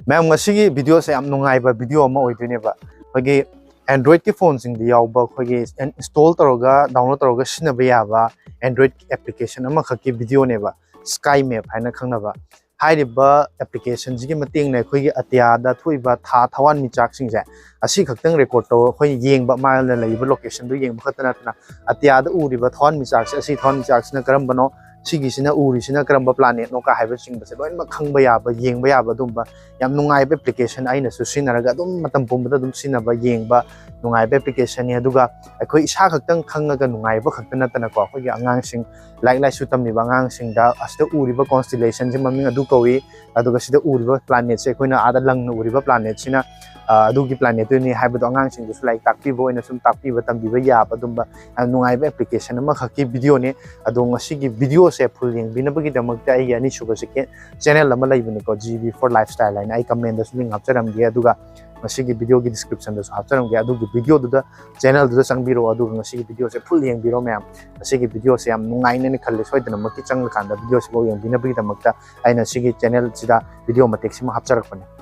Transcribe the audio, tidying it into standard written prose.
ma'am ngasi video se am nungai ba video ma oidune ba khogi Android ki phone sing di yawba khogi install taroga download taroga sina ba ya ba Android application ama khaki video ne ba sky map haina khangna ba hairi ba application ji ki mating ne khogi atia da thui ba tha thawan mi chak sing je asi khaktang record to khoi yeng ba ma la lai ba location du yeng ba khatana na atia da uri ba thon mi chak asi thon mi chak sina karam bano sigi sina uri sina karam ba planet no ka haiba sing ba se loin ma khang ba ya ba yeng ba ya ba dum ba yam nungai ba application aina su sinaraga dum matam pum ba dum sina ba yeng ba nungai ba application ni aduga akhoi isa khaktang khangaga nungai ba khaktana tana ko khoi angang sing like su tam ni ba angang sing da asta uri ba constellation ji maming adu kawi aduga sida uri ba planet se khoina ada lang uri ba planet sina adugi planet ni haiba do angang sing su like takpi bo ina sum takpi ba tam bi ba ya ba dum ba nungai ba application ma khaki video ni adu ngasi gi video se full yeng bina bagi damakta ai ani suga se channel lama lai bini ko GB4 Lifestyle line ai comment da link hapcharam ge aduga ngasi gi video gi description da hapcharam ge adugi video da channel da sangbiro aduga ngasi gi video se full yeng biro ma'am ngasi gi video se am nungai ne khalle soidana makki chang kan da video se bo yeng bina bagi damakta aina sigi channel sida video matek sima hapcharak pani